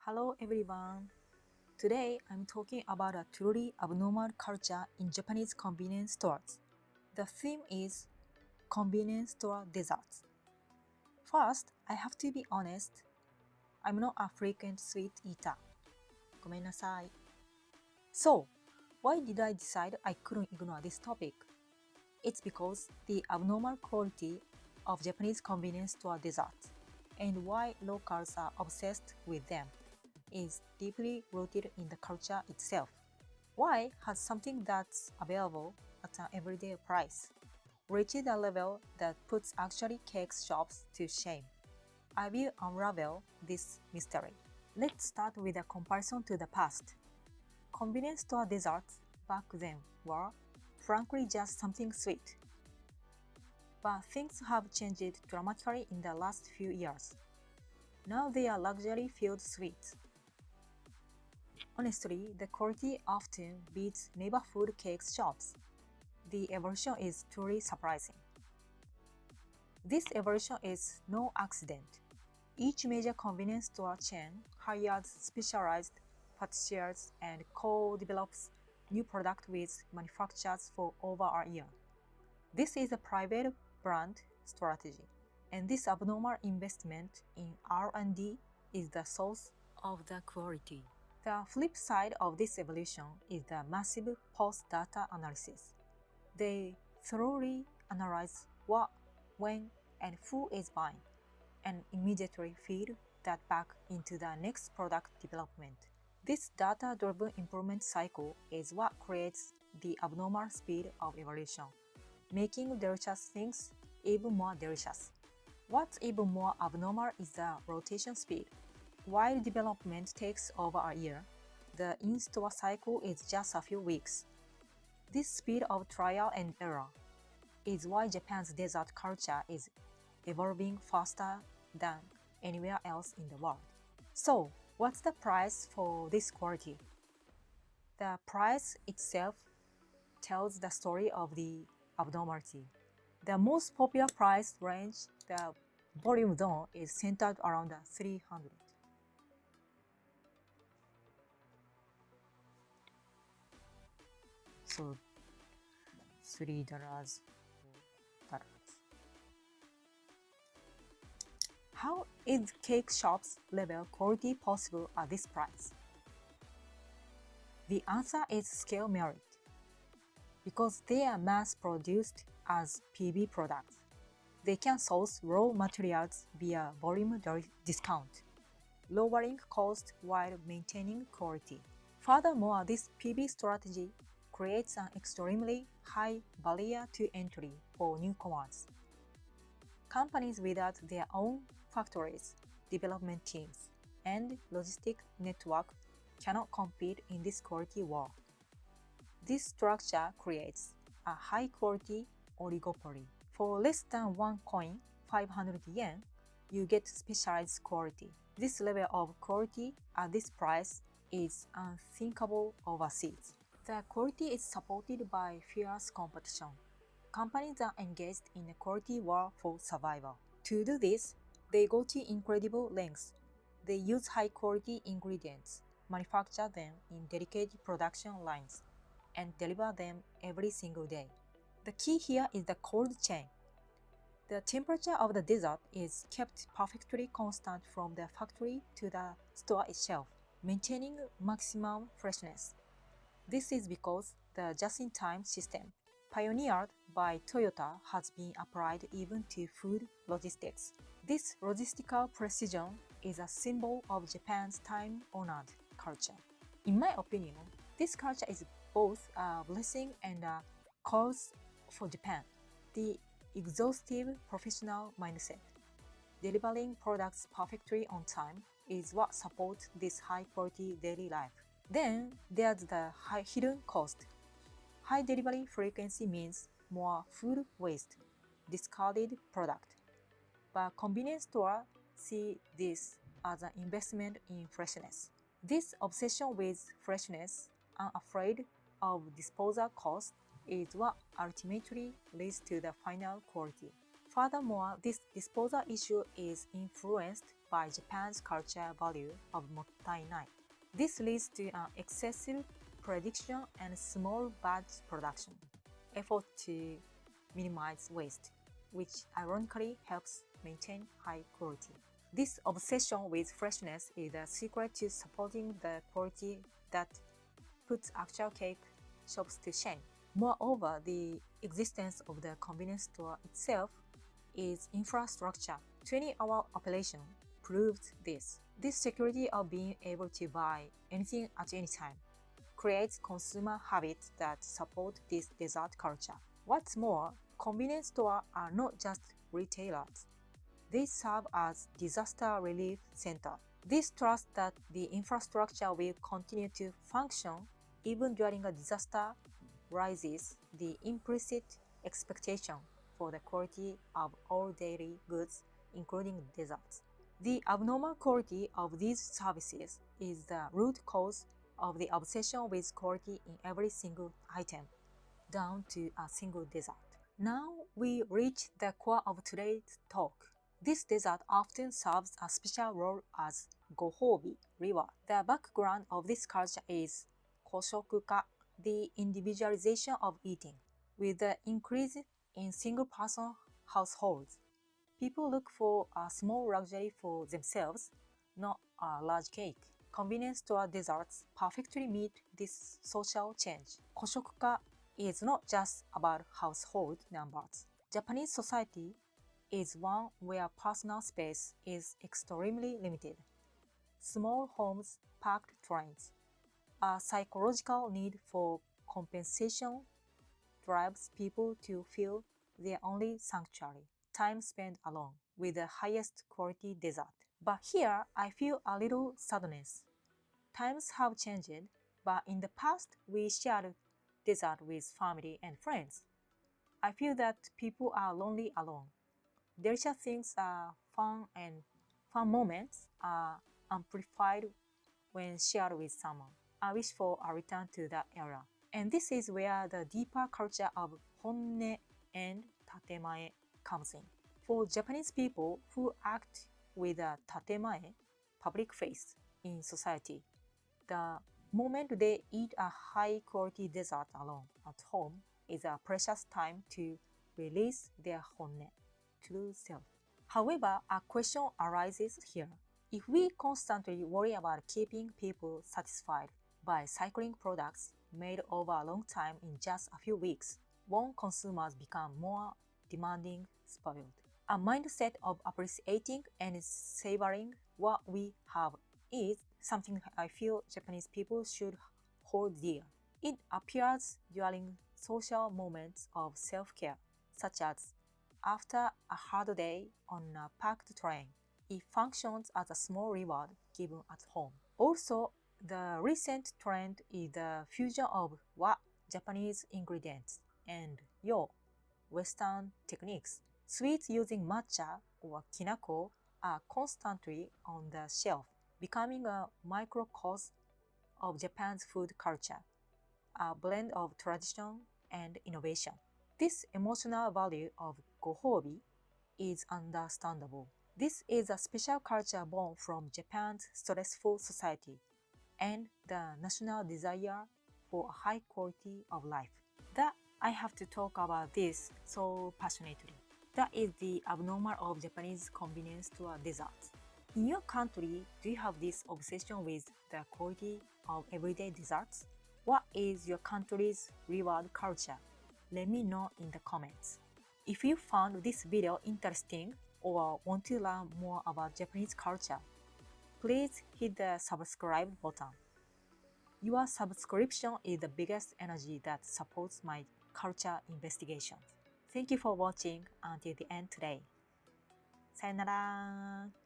Hello everyone. Today I'm talking about a truly abnormal culture in Japanese convenience stores. The theme is convenience store desserts. First, I have to be honest. I'm not a frequent sweet eater. ごめんなさい. So, why did I decide I couldn't ignore this topic? It's because the abnormal quality of Japanese convenience store desserts and why locals are obsessed with them is deeply rooted in the culture itself. Why has something that's available at an everyday price reached a level that puts actually cake shops to shame? I will unravel this mystery. Let's start with a comparison to the past. Convenience store desserts back then were, frankly, just something sweet. But things have changed dramatically in the last few years. Now they are luxury-filled sweets. Honestly, the quality often beats neighborhood cake shops. The evolution is truly surprising. This evolution is no accident. Each major convenience store chain hires specialized patissiers and co-develops new products with manufacturers for over a year. This is a private brand strategy, and this abnormal investment in R&D is the source of the quality. The flip side of this evolution is the massive post-data analysis. They thoroughly analyze what, when, and who is buying, and immediately feed that back into the next product development. This data-driven improvement cycle is what creates the abnormal speed of evolution, making delicious things even more delicious. What's even more abnormal is the rotation speed. While development takes over a year, the in-store cycle is just a few weeks. This speed of trial and error is why Japan's dessert culture is evolving faster than anywhere else in the world. So, what's the price for this quality? The price itself tells the story of the abnormality. The most popular price range, the volume zone, is centered around 300. So $3, $4. How is cake shops level quality possible at this price? The answer is scale merit. Because they are mass-produced as PB products, they can source raw materials via volume discount, lowering cost while maintaining quality. Furthermore, this PB strategy creates an extremely high barrier to entry for newcomers. Companies without their own factories, development teams, and logistic network cannot compete in this quality war. This structure creates a high-quality oligopoly. For less than one coin, 500 yen, you get specialized quality. This level of quality at this price is unthinkable overseas. The quality is supported by fierce competition. Companies are engaged in a quality war for survival. To do this, they go to incredible lengths. They use high-quality ingredients, manufacture them in dedicated production lines, and deliver them every single day. The key here is the cold chain. The temperature of the dessert is kept perfectly constant from the factory to the store itself, maintaining maximum freshness. This is because the just-in-time system, pioneered by Toyota, has been applied even to food logistics. This logistical precision is a symbol of Japan's time-honored culture. In my opinion, this culture is both a blessing and a curse for Japan. The exhaustive professional mindset, delivering products perfectly on time, is what supports this high-quality daily life. Then there's the hidden cost. High delivery frequency means more food waste, discarded product. But convenience stores see this as an investment in freshness. This obsession with freshness, unafraid of disposal cost, is what ultimately leads to the final quality. Furthermore, this disposal issue is influenced by Japan's culture value of Mottainai. This leads to an excessive production and small batch production, effort to minimize waste, which ironically helps maintain high quality. This obsession with freshness is the secret to supporting the quality that puts actual cake shops to shame. Moreover, the existence of the convenience store itself is infrastructure. 20-hour operation proved this. This security of being able to buy anything at any time creates consumer habits that support this dessert culture. What's more, convenience stores are not just retailers. They serve as disaster relief center. This trust that the infrastructure will continue to function even during a disaster raises the implicit expectation for the quality of all daily goods, including desserts. The abnormal quality of these services is the root cause of the obsession with quality in every single item, down to a single dessert. Now we reach the core of today's talk. This dessert often serves a special role as Go-Houbi reward. The background of this culture is koshokuka, the individualization of eating. With the increase in single-person households, people look for a small luxury for themselves, not a large cake. Convenience store desserts perfectly meet this social change. Koshokuka is not just about household numbers. Japanese society is one where personal space is extremely limited. Small homes, packed trains. A psychological need for compensation drives people to feel their only sanctuary, time spent alone, with the highest quality dessert. But here I feel a little sadness. Times have changed, but in the past we shared dessert with family and friends. I feel that people are lonely alone. Delicious things are fun and fun moments are amplified when shared with someone. I wish for a return to that era. And this is where the deeper culture of honne and tatemae comes in. For Japanese people who act with a tatemae, public face, in society, the moment they eat a high-quality dessert alone at home is a precious time to release their honne, true self. However, a question arises here. If we constantly worry about keeping people satisfied by cycling products made over a long time in just a few weeks, won't consumers become more demanding, spoiled? A mindset of appreciating and savoring what we have is something I feel Japanese people should hold dear. It appears during social moments of self-care, such as after a hard day on a packed train. It functions as a small reward given at home. Also, the recent trend is the fusion of wa, Japanese ingredients, and yo, Western techniques. Sweets using matcha or kinako are constantly on the shelf, becoming a microcosm of Japan's food culture, a blend of tradition and innovation. This emotional value of Go-Houbi is understandable. This is a special culture born from Japan's stressful society and the national desire for a high quality of life. That I have to talk about this so passionately. That is the abnormal of Japanese convenience store desserts. In your country, do you have this obsession with the quality of everyday desserts? What is your country's reward culture? Let me know in the comments. If you found this video interesting or want to learn more about Japanese culture, please hit the subscribe button. Your subscription is the biggest energy that supports my culture investigations. Thank you for watching until the end today. さよなら。